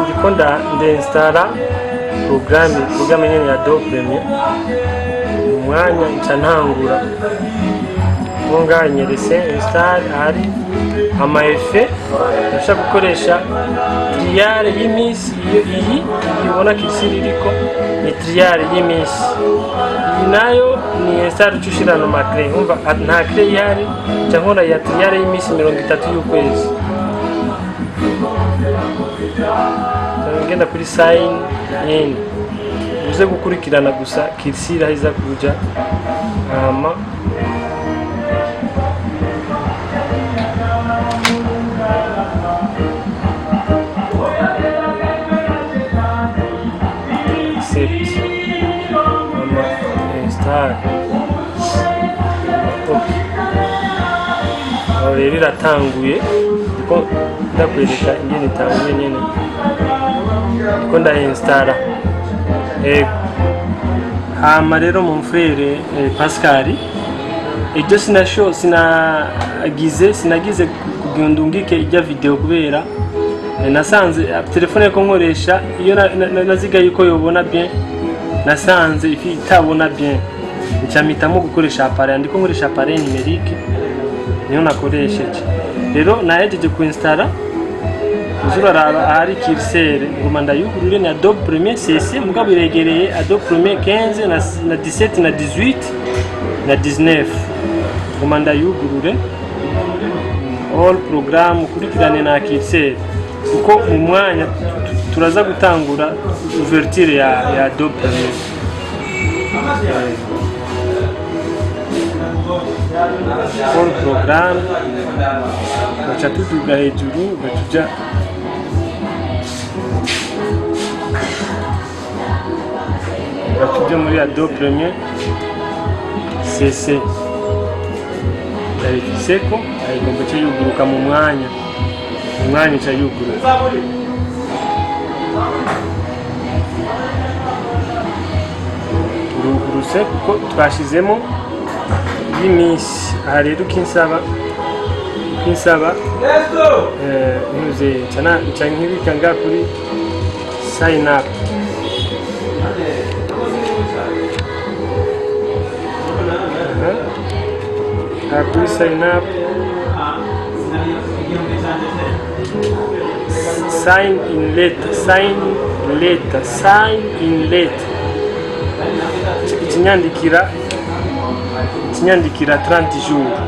Ndikonda ndinstalla programme nyene ya Adobe Premiere umwanya nca ntangura munganyerese install ari ama effet ndashaka gukoresha trial y'imisi iyi ibona kisiririko ni trial y'imisi iyi nayo ni install cushirana makre umva nta cre yari cyangwa ya trial y'imisi 30 y'ukwezi ngenda kuri sign in uze gukurikirana gusa kirisira iza kuja ama accept ama install rero iratanguye ko ndakwereka ingene itanguye nyene ko ndainstalla hama rero mon frère Pascal ibyo sinagize kugundungike ijya video kubera nasanze telefone ko nkoresha iyo naziga yuko yobona bien nasanze itabona bien ncyamitamo gukoresha appareil ndiko nkoresha appareil numérique niyo nakoresheje rero nahejeje kuinstalla uzuraraba ahari curseur ngoma ndayugurure na Adobe Premiere CC mugabo iregereye Adobe Premiere 15 na 17 na 18 na 19 ngoma ndayugurure all program kurikirane na curseur uko mu mwanya turaza gutangura ouverture ya Adobe Premiere all program bacha tuduga hejuru batuja batujya muri Adobe Premiere CC seko ayigomba cyo yuguruka mu mwanya cyo yuguruka uruguruse kuko twashizemo y'imisi aha rero kinsaba ntuze nkibika nga kuri sign up kuri sign up sign in letter kinyandikira 30 jours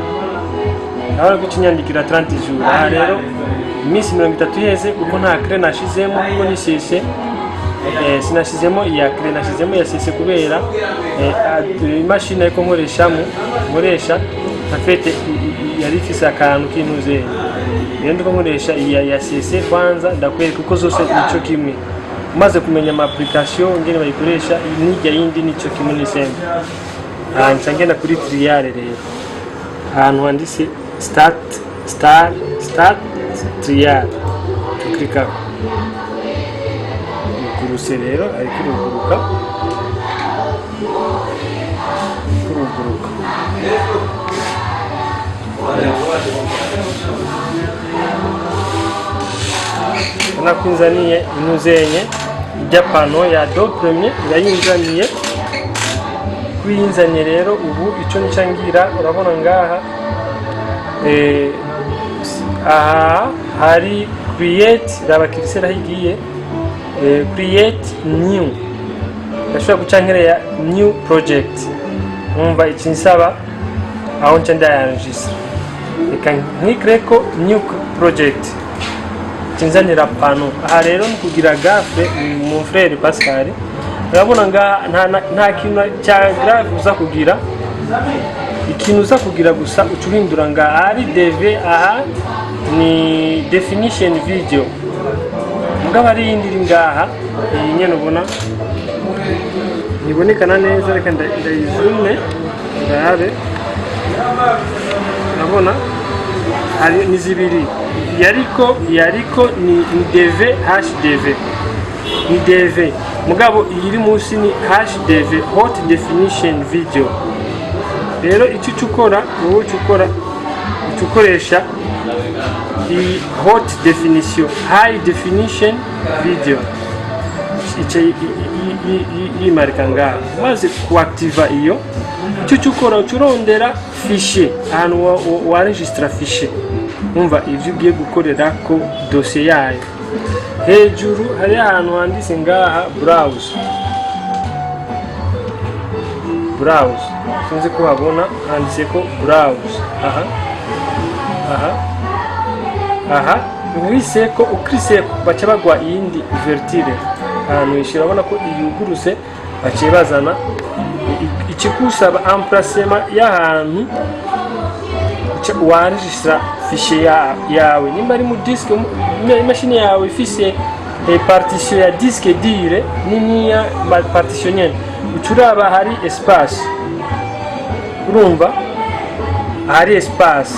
aho gucinyandikira 30 jours aha rero imisi 30 yeze kuko nta cre nashizemo kuko ni CC sinashizemo iya cre nashizemo ya CC kubera imashini ariko nkoresha afite yari ifise akantu kintuze rero ndiko nkoresha iya CC kwanza ndakwereka uko zose nico kimwe umaze kumenya ama application ngene bayikoresha nijya yindi nico kimwe nisembe ngenda kuri trial rero ahantu handitse start trial tuklika kuruse rero ari kuruguruka nakunzaniye inuzenye Japano ya Adobe Premiere irayinzaniye kwinzanye rero ubu ico nicangira urabona ngaha aha hari create rabakirisera higiye create new ndashobora gucankerera new project umva ikinsaba aho nca ndayanjisa reka nkikreko new project kinzanira pano aha rero kugira gafe mon frère Pascal urabona nta kintu cya grave uza kugira ikintu uza kugira gusa ucuhindura nga ari DV aha ni definition video mugabo ari yindiri ngaha iyi nyene ubona nibonekana neza reka ndayizume ndabe urabona hari nizibiri yariko ni DV HDV ni DV mugabo iri munsi ni HDV, hot definition video. Rero icyo ukora wowe ukoresha i hot definition, high definition video. Yimarika ngaho maze kuactiva iyo icyo ukora urondera fichier ahantu waregistra fichier, umva ivyo ugiye gukorera ko dossier yayo. Hejuru hari ahantu handitse ngaha browse, sinzi ko habona handitse ko browse. Aha wise ko ukrise baca bagwa iyindi ouverture ahantu ishira, ubona ko iyuguruse baciye bazana ikikusaba emplacement y'ahantu waregistra fichier yawe. Nimba ari mu disque imashini yawe ifise partition ya disque dire nini ya partitionnel, ucuraba hari espace, urumva hari espace.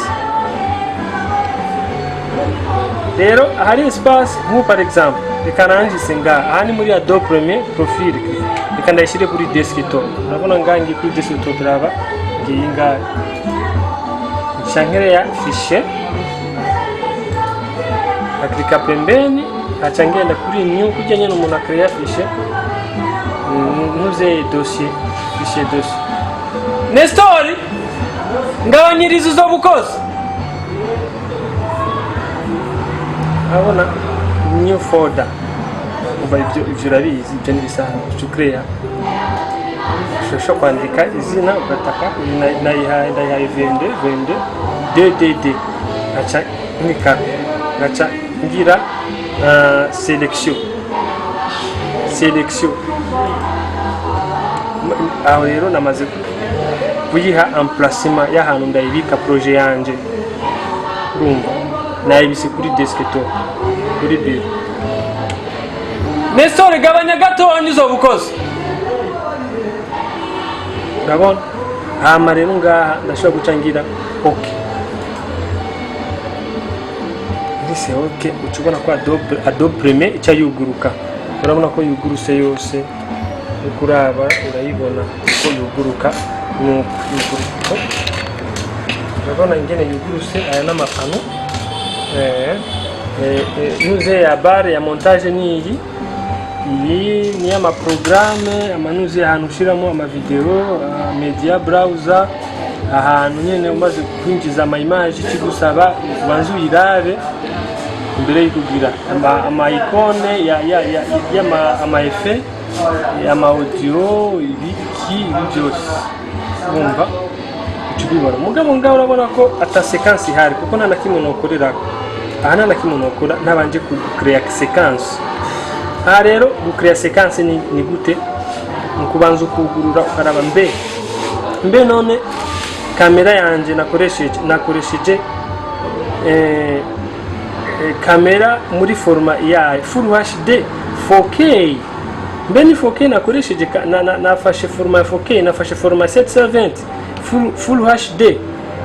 Rero hari espace nko par exemple reka nanjise ngaha, aha ni muri Adobe Premiere Profile, reka ndayishyire kuri desktop. Urabona ngaha ngiye kuri desktop, raba ngiye ngaha chankere ya fichier, aklika pembeni, acha ngenda kuri new, kujya nyene umuntu akreya fichier, ntuze dossier, fichier dossier. Nestori ngabanyirizo zo bukozi, abona new folder, uba ivyo urabizi, ibyo nibisanzwe ukreya. Ushobora kwandika izina ugataka ndayihaye 22 DDD, acha nika gacha ngira selection. Aho rero namaze kuyiha emplacement y'ahantu ndayibika projet yanje, urumva nayibise kuri desktop kuri bureau. Nestor gabanya gato anyuzo bukoze, urabona hama rero ngaha ndashobora gucangira okay. Ndise okay, ucubona ko Adobe Premiere ica yuguruka, urabona ko yuguruse yose, ukuraba urayibona ko yuguruka nuko. Urabona ingene yuguruse aya n'amapano, nuze ya barre ya montage ni iyi ni ama programme, amanuze ahantu ushiramo ama video, media browser, ahantu nyene umaze kwinjiza ama image kigusaba ubanze uyirabe imbere y'ikugira ama icone ya ama effet, ama audio, ibiki byose, umva ukibibona. Mugabo ngaho urabona ko ata sequence ihari, kuko nta nakimwe nokorera aha, nta nakimwe nokora nabanje ku create sequence. Aha rero gucreate sequence ni gute? Nukubanza ukugurura ukaraba mbe none kamera yanje nakoresheje kamera muri format ya Full HD 4K. Mbe ni 4K nakoresheje, nafashe format 4K, nafashe format 720 Full HD,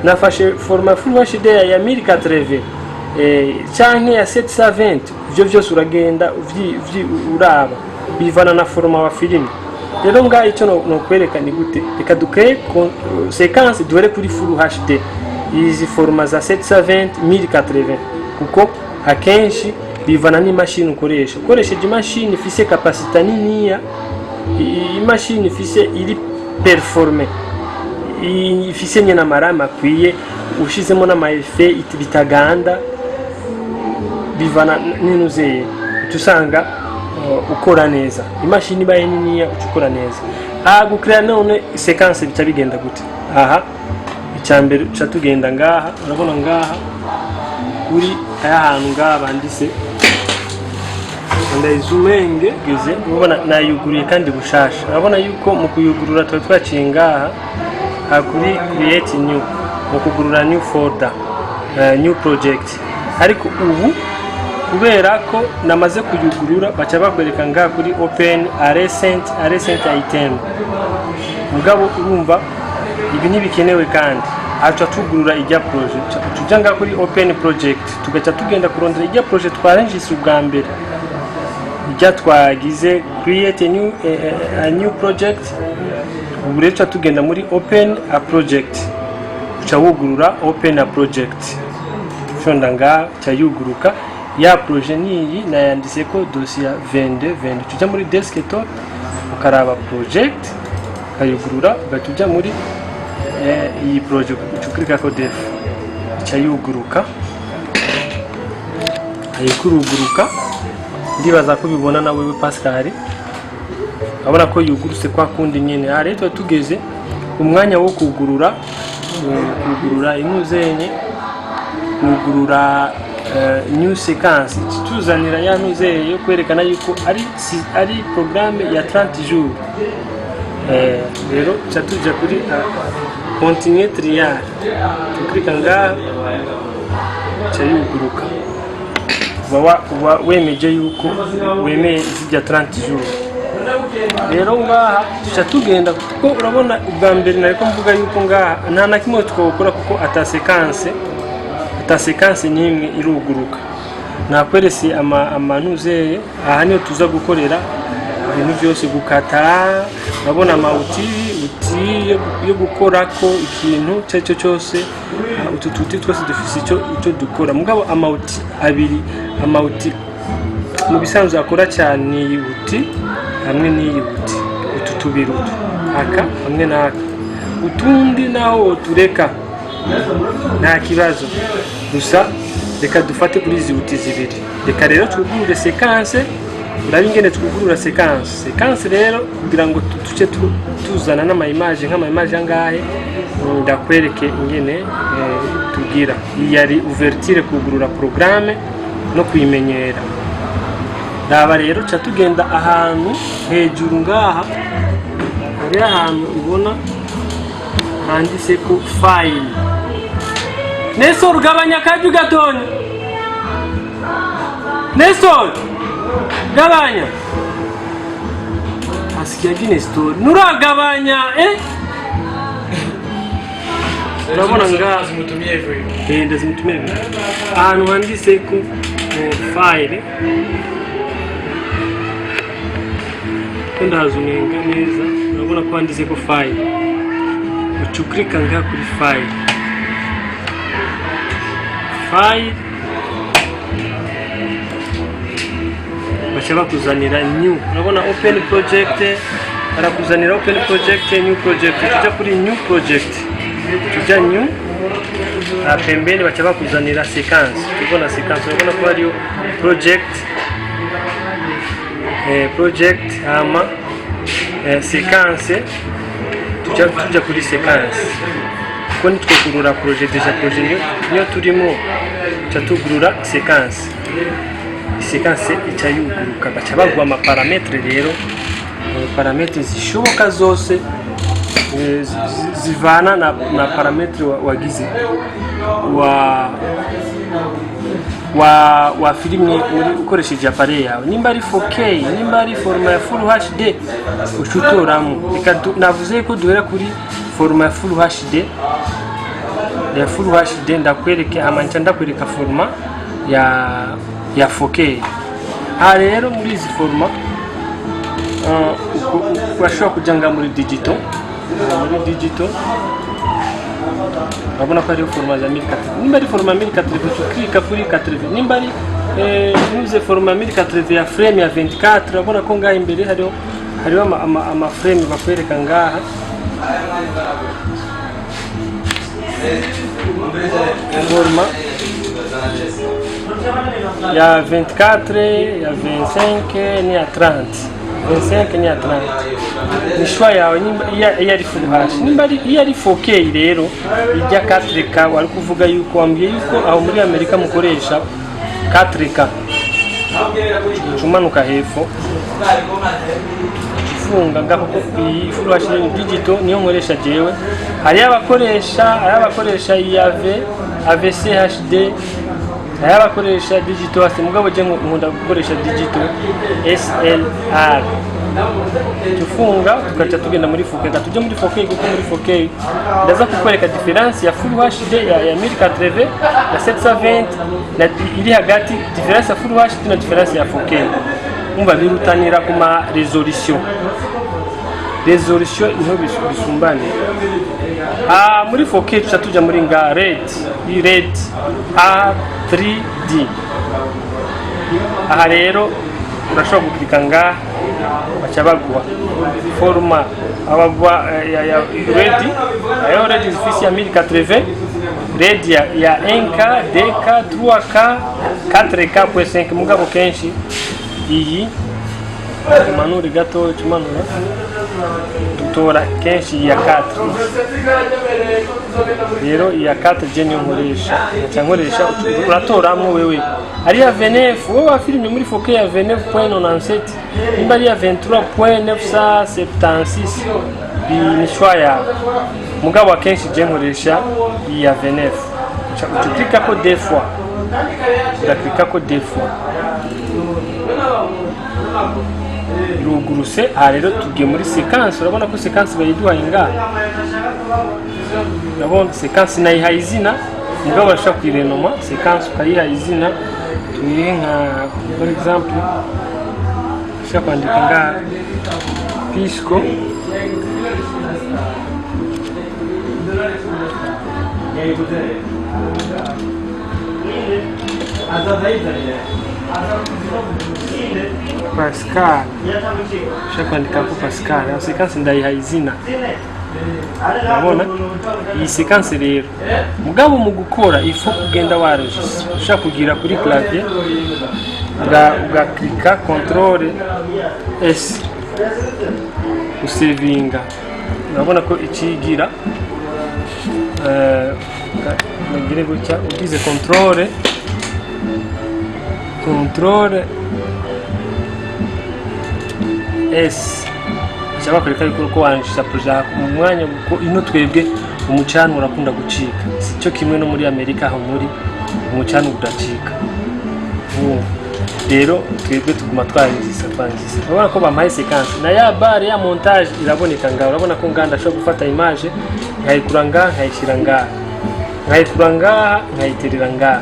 nafashe format Full HD ya 1080 canke ya 720. Ivyo byose uragenda uraba bivana na format wa filime. Rero ngaho icyo no kwereka ni gute, reka dukreye sequence duhere kuri Full HD, izi format za 720 1080, kuko akenshi bivana n'imashini ukoresheje imashini ifise capacité niniya, imashini ifise iri performe, ifise nyene amarama akwiye, ushizemo n'ama effet bitaganda, bivana n'inuzeye tusanga ukora neza. Imashini baye niniya ukora neza. Gukira none sequence bica bigenda gute? Aha icyambere uca tugenda ngaha, urabona ngaha kuri ahantu ngaha bandise ndayizumenge geze, ubona nayuguriye kandi bushasha. Urabona yuko mu kuyugurura twaciye ngaha kuri create new, mu kugurura new folder, new project. Ariko ubu kubera ko namaze kuyugurura baca bakwereka ngaha kuri open a recent item. Mugabo urumva ibi ntibikenewe, kandi aca tugurura ijya project, tujanga kuri open project, tugaca tugenda kurondera ijya project twarenjise ubwa mbere. ijya twagize create a new project. Ubu rero tugenda muri open a project, uca wugurura open a project, shonda nga cyayuguruka ya projet niyi nayanditse ko dossier 22 tujya muri desktop ukaraba project kayugurura batujya muri iyi project ucuklika ko def cyayuguruka ayikuruguruka. Ndibaza ko bibona nawe we Pascal abona ko yugurutse kwa kundi nyene. Rero tugeze umwanya wo kugurura inuzenye kugurura new sequence tuzanira ya nuzeye yo kwerekana yuko ari programme ya 30 jours. Rero cyatuja kuri continuer trial tuklika nga cyayuguruka wemeje yuko wemeye zijya 30 jours. Rero ngaha tuca tugenda kuko urabona ubwa mbere nariko mvuga yuko ngaha nta na kimwe twokora kuko ata sequence nyimwe iruguruka. Nakwerese amanuzeye aha niyo tuza gukorera ibintu byose gukata. Urabona uti yo gukora ko ikintu cyo cyose utu tuti twose dufise icyo dukora. Mugabo amauti abiri mu bisanzwe akora cyane ni uti hamwe n'iyi uti utu tubiri aka hamwe n'aka. Utundi naho tureka nta kibazo, gusa reka dufate kuri izi uti zibiri. Reka rero twugurure sequence. Urabingene twugurura sequence rero kugira ngo tuce tuzana n'ama-image nk'ama-image angahe ndakwereke ingene tugira. Yari ouverture kugurura programme no kuyimenyera. Ndaba rero cha tugenda ahantu hejuru ngaha, ari ahantu ubona handitse ko file. Nestor gabanya kaju gatonya. Nestor gabanya asikia gine story nuragabanya urabona nga zimutumye hivyo ndazimutumye hivyo ahantu handitse ko file ndazunenga neza. Urabona ko handitse ko file ucuklika nga kuri file bashaka kuzanira new. Urabona open project arakuzanira open project new project. Tujya kuri new project tujya new pembeni bashaka kuzanira sequence. Tubona sequence urabona ko ari project ama sequence tujya kuri sequence ko nitwugurura project niyo turimo cyatugurura sequence icyayuguruka baca bagwa amaparametre. Rero parametre zishoboka zose zivana na parametre wagize wa filime uri ukoresheje appareil yawe, nimba ari 4K nimba ari format ya full HD ushutoramo. Navuze ko duhera kuri format ya full HD ndakwereke amanca ndakwereka format ya 4K. Rero muri izi format urashobora kujanga muri digital. Urabona ko ari format za 1080. Nimba ari format 1080 ukika kuri 80. Nimba ari nuze format 1080 ya frame ya 24. Urabona ko ngaha imbere hariho ama frame bakwereka ngaha format ya 24 ya 25 ni ya 30. 25 ni ya 30 ni shwa yawe. Nimba yari full HD, nimba yari 4K rero ijya 4K. Wari kuvuga yuko wambye yuko aho muri Amerika mukoresha 4K cumanuka hepfo funga ngako iyi full HD digital niyo nkoresha jewe. Hari abakoresha AVC HD, hari abakoresha digital. Mugabo je nkunda gukoresha digital SLR. Tufunga tukaca tugenda muri 4K. Tujye muri 4K kuko muri 4K ndaza kukwereka difference ya full HD ya 1080 na 720 na iri hagati, difference ya full HD na difference ya 4K. umva birutanira ku ma resolution niho bisumbane. Muri 4K tuca tuja muri nga red A3D. Aha rero urashobora guklika nga baca baguha format abagwa ya red, ayo red ifisi ya 1080, red ya 1K, 2K, 3K, 4K.5 mugabo kenshi iyi manuri gato tumanura tutora kenshi ya 4. Rero iya 4 je niyo nkoresha uratoramwo wewe ari ya 29 wowe wafilme muri 4K ya 29.97 nimba ari ya 23.976 ni shwaya mugabo kenshi je nkoresha iya 29. Uklika ko deux fois, uklika ko deux fois iruguruse. Aha rero tugiye muri sequence, urabona ko sequence bayiduhaye ngaha, urabona sequence nayihaye izina mugabo bashaka kuyirenoma sequence ukayiha izina tuyihe nka for example ushaka kwandika ngaha Pisco Pascal, ushaka kwandika ko Pascal, sequence ndayiha izina. Urabona iyi sequence rero mugabo mu gukora ifo kugenda waregistra, ushaka kugira kuri clavier ugaklika control S usevinga. Urabona ko ikigira ngire gutya ugize control S cyaba kureka yuko wanjisha project mu mwanya kuko ino twebwe umucano urakunda gucika, cyo kimwe no muri Amerika aho muri umucano udacika. Rero twebwe tuguma twangiza. Urabona ko bamaye sequence na ya bare ya montage iraboneka ngaho. Urabona ko nganda ashobora gufata image nkayikura ngaha nkayishyira ngaha, nkayikura ngaha nkayiterera ngaha.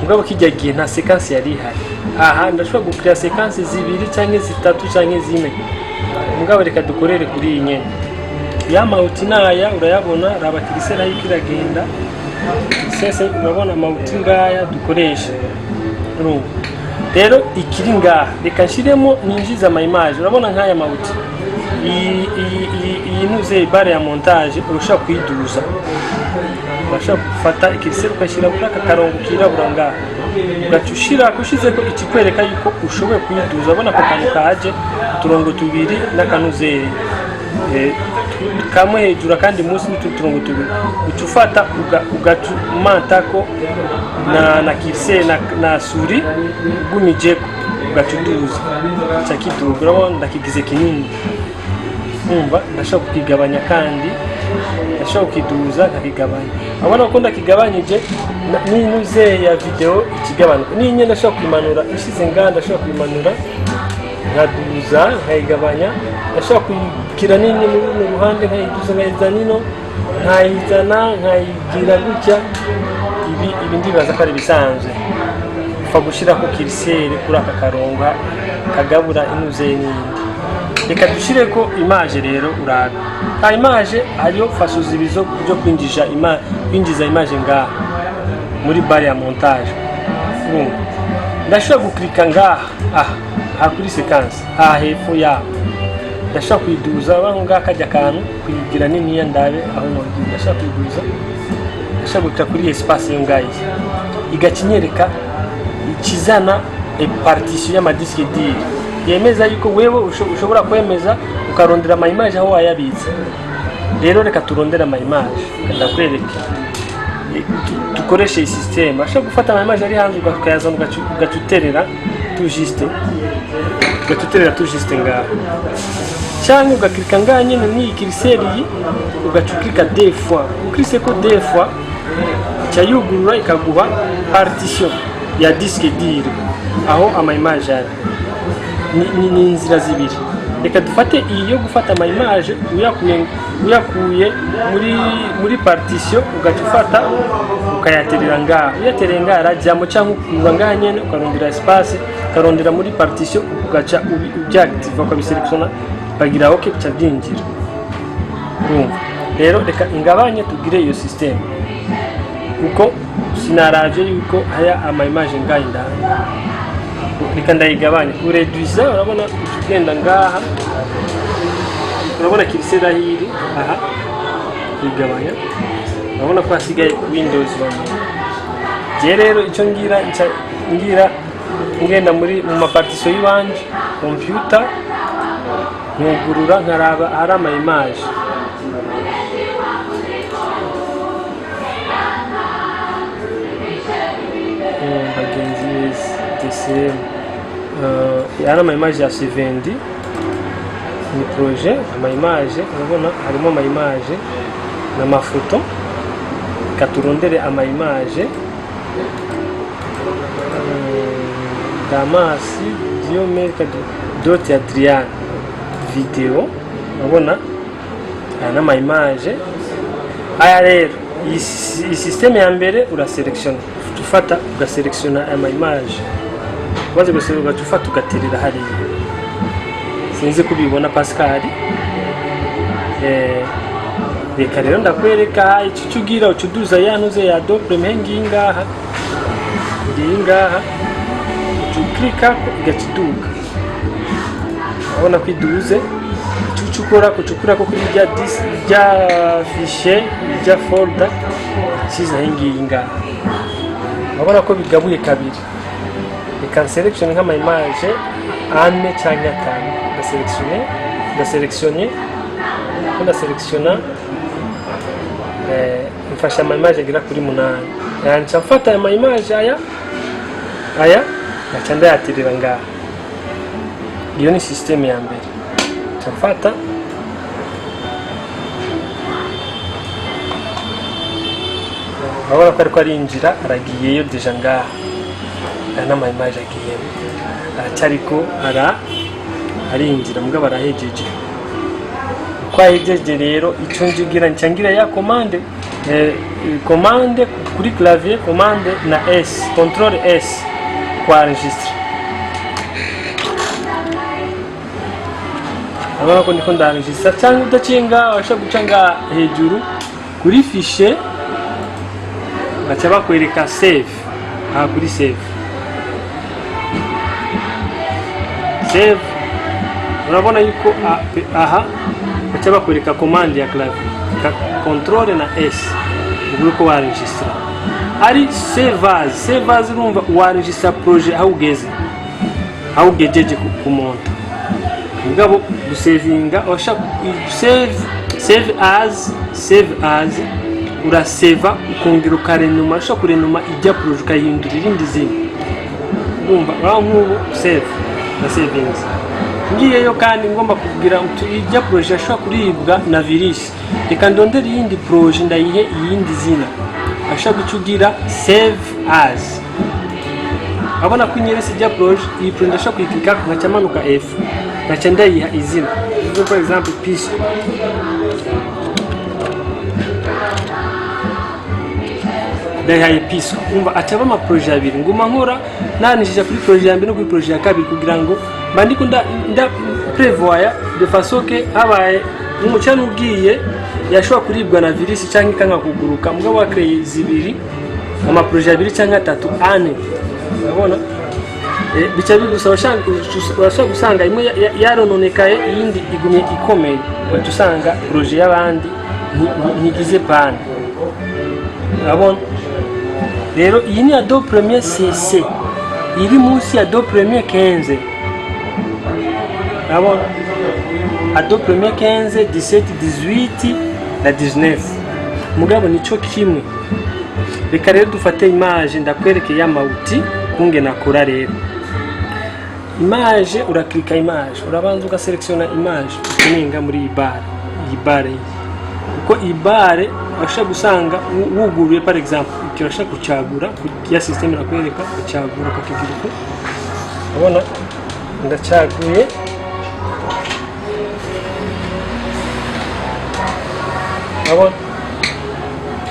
Mugabo kijya gihe nta sequence yari ihari. Aha ndashobora gukira sequence zibiri cyangwa zitatu cyangwa zine. Mugabo reka dukorere kuri iyi nyene ya mauti naya urayabona raba kirise nayo kiragenda sese. Urabona mauti ngaya dukoresha rero ikiri ngaha reka nshiremo ninjiza ama image. Urabona nkaya mauti iyi nuze bare ya montage urashaka kuyiduza, urashaka gufata ikirise ukashyira kuri aka karongo kirabura ngaha ugacushira kushize ko ikikwereka yuko ushoboye kuyiduza. Urabona ko kantu kaje uturongo tubiri n'akanuzeri kamwe hejuru kandi munsi n'uturongo tubiri ucufata ugacumata ko na kirise na suri gumije ugacuduza cyakiduga. Urabona ndakigize kinini, umva ndashaka kukigabanya kandi ndashaka kukiduza nkakigabanya. Urabona ko ndakigabanyije n'inuze ya video ikigabanuka. Ninye ndashaka kuyimanura ishize nganda, ndashaka kuyimanura nkaduza nkayigabanya. Ndashaka kuyikira nini mu ruhande nkayiduza nkayizana nino nkayizana nkayigira gutya. Ibi ndibaza ko ari bisanzwe fa gushira ko kirisere kuri aka karonga kagabura inuze nini. Reka dushire ko image rero uraga ta image ariyo fashuza ibizo byo kwinjiza image ngaha muri bare ya montage. Ndashaka guklika ngaha kuri sequence hepfo ya ndashaka kuyiduza ngaha kajya kantu kuyigira nini ya ndabe aho nogiye. Ndashaka kuyiduza, ndashaka guklika kuri espace yo ngayi igakinyereka ikizana partition y'ama disque dur yemeza yuko wewe ushobora kwemeza ukarondera ama image aho wayabitse. Rero reka turondera ama image ndakwereka dukoreshe iyi system. Ashaka gufata ama image ari hanze ukayazana ugacuterera tout juste ngaha cyangwa ugaklika ngaha nyine ni kiriseri ugacuklika deux fois. Uklise ko deux fois cyayugurura ikaguha partition ya disque dur aho ama image ari. Ni inzira zibiri. Reka dufate iyi yo gufata ama image uyakuye muri partition ugacufata ukayaterera ngaha. Uyaterera ngaha rajyamo cyangwa ukura ngaha nyene ukarondera espace ukarondera muri partition ugaca ubyactiva ukabiselekshona bagira ok bica byinjira. Rero reka ingabanye tugire iyo system kuko sinaraje yuko haya ama image ngaho ndani. Reka ndayigabanye ureduise, urabona ugenda ngaha, urabona kirisera hiri aha igabanya, urabona ko hasigaye Windows 1. Je rero icyo ngira ngenda muri mu mapartition y'ibanje computer nkugurura nkaraba hari ama image. Bagenzi DCM hari ama image ya C20 ni projet ama image, urabona harimo ama image n'amafoto. Katurondere ama image Damasi Diomeka Doti Adrian video, urabona hari ama image aya. Rero iyi system ya mbere uraselekshona, ufata ugaselekshona ama image, waje guselekshona ufata ugatirira hariya. Sinzi kubibona Pascal. Reka rero ndakwereka iki cyugira ucuduza yanuze ya Adobe Premiere ngingaha ucuklika igaciduka, urabona ko iduze. Kucukura ko kuri rya fichier rya folder kiza hinginga, urabona ko bigabuye kabiri. Reka selection nk'ama image ane cyangwa 5 ndaselectiona mfasha ama image agira kuri 8. Yanca mfata ama image aya ngaca ndayatirira ngaha. Iyo ni system ya mbere. Mfata urabona ko ariko arinjira aragiyeyo deja ngaha, n'ama image agiye aracyariko arinjira mugabo arahejeje. Kwa hejeje rero icyo ngira ya commande kuri clavier, commande na S, control S kwa enregistre. Urabona ko ndiko ndaregistra cyangwa udacinga washa gucanga hejuru kuri fichier bacha bakwereka save. Kuri save urabona yuko aha bacha bakwereka command ya clavier control na S uko waregistra. Ari save as urumva waregistra projet aho ugejeje kumonta. Mugabo gusavinga washa save as uraseva ukongera ukarenuma, usha kurenuma ijya projet kayindura irindi zina. Urumva nk'ubu save na savings ngiyeyo, kandi ngomba kugira ijya projet ashobora kuribwa na virus. Reka ndondere iyindi projet ndayihe iyindi zina, ashobora gucugira save as. Abona ko nyerese ijya projet, iyi projet ashobora kuyikika ngaca manuka F ngaca ndayiha izina. For example piece ndayihaye piece. Umva acaba ama projet abiri nguma nkora nanishije kuri projet ya mbere no kuri projet ya kabiri kugira ngo bandiko nda prevoir de façon que abaye umucana ugiye yashobora kuribwa na virus cyangwa ikanga kuguruka. Mugabo wa créer zibiri ama projet abiri cyangwa 3 ane, urabona bica bigusaba urashaka gusanga imwe yarononekaye iyindi igumye ikomeye, baca usanga projet y'abandi ntigize pan. Urabona rero iyi ni Adobe Premiere CC iri munsi ya Adobe Premiere 15. Urabona Adobe Premiere 15, 17, 18 na 19. Mugabo nico kimwe. Reka rero dufate image ndakwereke ya mauti kunge nakora. Rero image uraklika image, urabanza ugaselectiona image ukininga muri iyi bare kuko iyi bare ashaka gusanga wuguruye. Par exemple ukirashaka kucagura ya system nakwereka kucagura kakigira ko, urabona ndacaguye. Urabona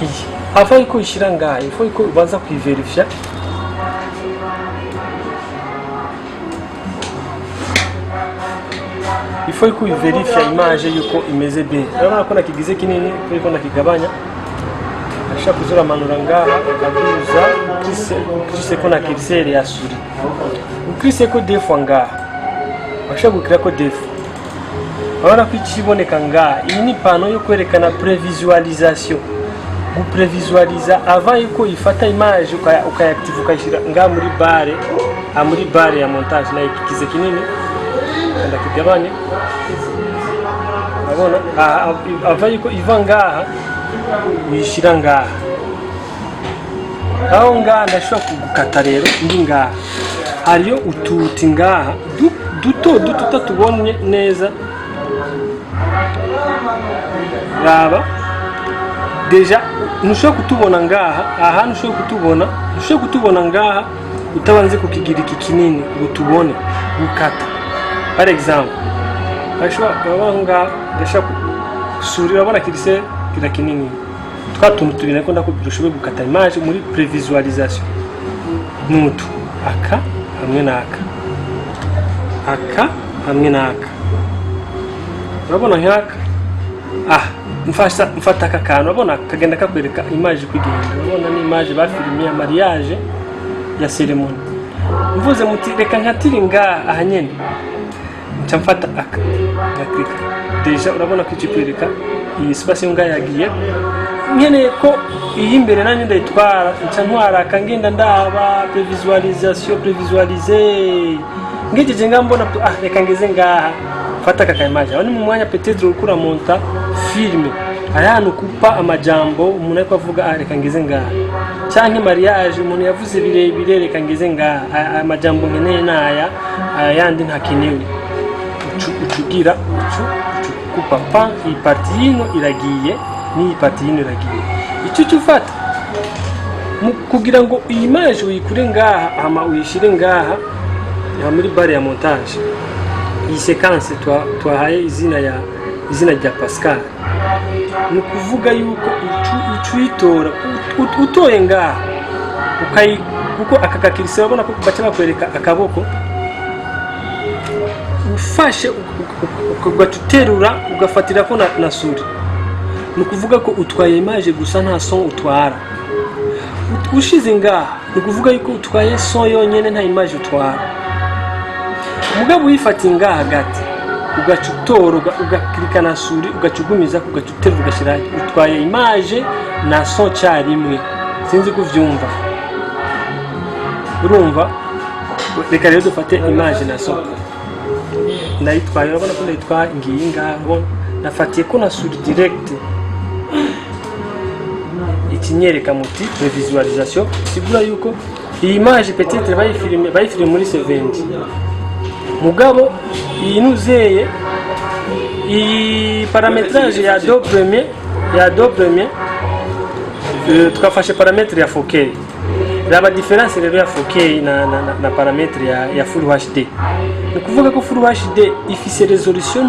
iyi afa iko ishira ngaye, ifo iko ubanza kuiverifya. faut ko verify image yuko imeze bien. Urabona ko nakigize kinini ko nakigabanya. Ashaka kuzura manura ngaha akaduza kise ko na curseur ya suri. Ukrise ko defo ngaha. Ashaka gukira ko defo. Urabona ko ikiboneka ngaha. Iyi ni pano yo kwerekana previsualisation. Vous prévisualiser avant yuko ifata image ukayactive ukayishira ngaha muri bare ya montage na ikikize kinini. Kanda kigabanye. Urabona avant yuko iva ngaha uyishira ngaha. Aho ngaha ndashobora kugukata rero ndi ngaha. Hariyo ututi ngaha duto tubonye neza. Raba deja nushobora kutubona ngaha, aha nushobora kutubona ngaha utabanze kukigira iki kinini gutubone gukata. Par exemple bashobora ngaha ndashaka kusuri, urabona kirise kira kinini twatuntu tubina ko ndakubwira ushoboye gukata image muri previsualisation. Nutu aka hamwe naka, aka hamwe naka, urabona nkaka mfata aka kantu, urabona kagenda kakwereka image kwigenda. Urabona ni image bafilimiye ya mariage ya ceremony. Mvuze muti reka nkatiri ngaha ahanyene nca mfata aka ngaklika deja, urabona ko ikikwereka iyi space ngaha yagiye. Nkeneye ko iyi imbere nanjye ndayitwara nca ntwara aka ngenda ndaba previsualisation previsualiser ngejeje ngambona reka ngeze ngaha fata aka image. Aho ni mu mwanya peut-être ukura monta filme ayanu kupa amajambo umuntu ariko avuga reka ngeze ngaha, cyangwa mariage umuntu yavuze birebire reka ngeze ngaha, amajambo nkeneye naya yandi ntakenewe ucugira kupa pa iyi parti yino iragiye ni parti yino iragiye. Icyo cyufata kugira ngo iyi image uyikure ngaha ama uyishire ngaha muri bare ya montage. Iyi sequence twahaye izina rya Pascal. Ni kuvuga yuko ucuitora utoye ngaha kuko akakakirisa, urabona ko bacha bakwereka akaboko ufashe ugaterura ugafatira ko na suri. Ni kuvuga ko utwaye image gusa nta son utwara. Ushize ngaha ni kuvuga yuko utwaye son yonyene nta image utwara. Mugabo uyifata ngaha hagati ugacutora ugaklika na suri ugacugumiza ugacuterura ugashira utwaye image na son cyarimwe. Sinzi kuvyumva, urumva? Reka rero dufate image na son ndayitwaye, urabona ko ndayitwaye ngiyi ngaho nafatiye ko na suri direct. Ikinyereka muti previsualisation sigura yuko iyi image peut-être bayifilme muri 70. Mugabo iyi nuzeye iyi parametrage ya do premier tukafashe parametre ya 4K. Raba difference rero ya 4K na parametre ya full HD. Ni kuvuga ko full HD ifise resolution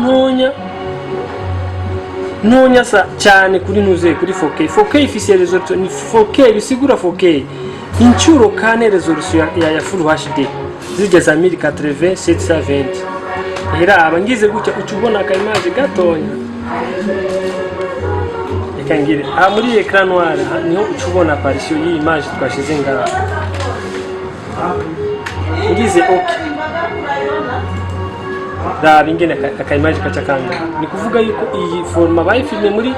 ntonya cyane kuri nuzeye kuri 4K. 4K ifise resolution ni 4K bisigura 4K incuro kane resolution ya full HD zigeza 1080 720. Hera abangize gutya ucubona aka image gatonya ikangire muri ecran noir niho ucubona apparition yi image twashize ngaha. Ngize okay da bingene aka image kacakanga. Ni kuvuga yuko iyi forma bayifilme muri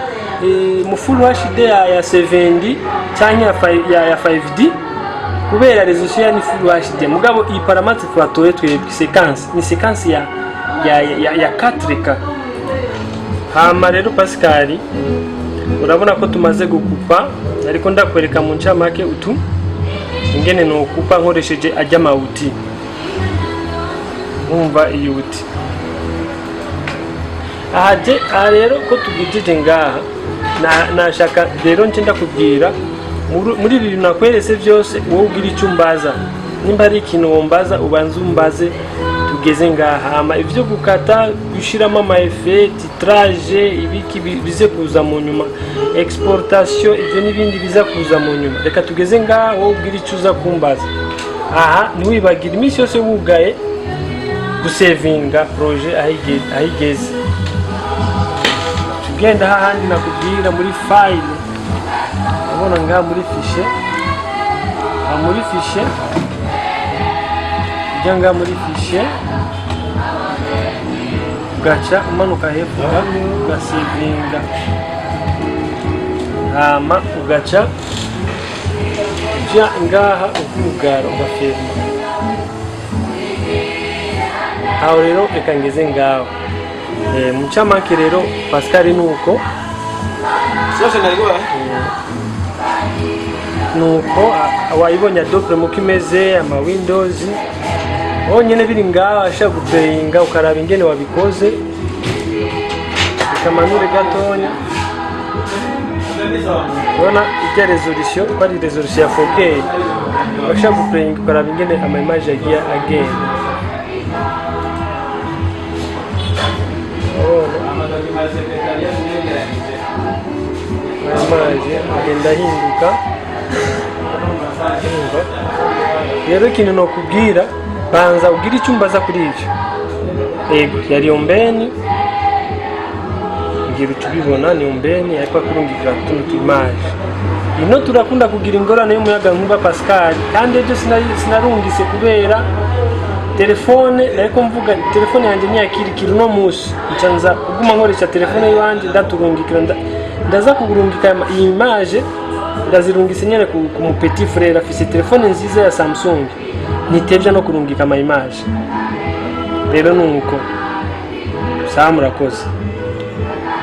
mu full HD ya 70 cyangwa ya 5D kubera resolution ni full HD. Mugabo iyi parametre twatoye twebwe sequence ni sequence ya 4K. Hama rero Pascal, urabona ko tumaze gukupa, ariko ndakwereka mu ncamake utu ingene no kupa nkoresheje ajya mawuti. Umva iyi uti aha rero ko tugijije ngaha nashaka rero nce ndakubwira muri ibi nakweretse byose wowe ugira icyo umbaza. Nimba ari ikintu wombaza ubanza umbaze tugeze ngaha. Hama ivyo gukata gushiramo ama effet titrage ibiki bize kuza mu nyuma, exportation ivyo nibindi biza kuza mu nyuma. Reka tugeze ngaha wowe ugira icyo uza kumbaza. Aha ntiwibagira imisi yose wugaye gusevinga projet ahigeze. Tugenda hahandi nakubwira muri file, ubona ngaha muri fichier, muri fichier ujya muri fichier ugaca umanuka hepfo ugasevinga, hama ugaca ujya ngaha ukugara ugafirma. Aho rero reka ngeze ngaho mucamake rero Pascal nuko nuko wayibonye Adobe muko imeze ama Windows onyene biri ngaho ashaka guplayinga ukaraba ingene wabikoze ukamanure gatonya. Ubona ijya resolution ko ari resolution ya 4K, ashaka guplayinga ukaraba ingene ama image agiye agenda. Amazi agenda ahinduka. Rero ikintu nokubwira, banza ugira icyo umbaza kuri ivyo. Ego yari ombeni ngira utubibona ni ombeni ariko kurungira tundi image. Ino turakunda kugira ingorane y'umuyaga nkuba Pascal, kandi ejo sinarungise kubera telefone, ariko mvuga telefone yanjye ntiyakirikira no musi ncanza kuguma nkoresha telefone yanje ndaturungikira ndaza kugurungika iyi image ndazirungise nyene ku mu petit frère afise telefone nziza ya Samsung, nitevya no kurungika ama image. Rero nuko sawa, murakoze.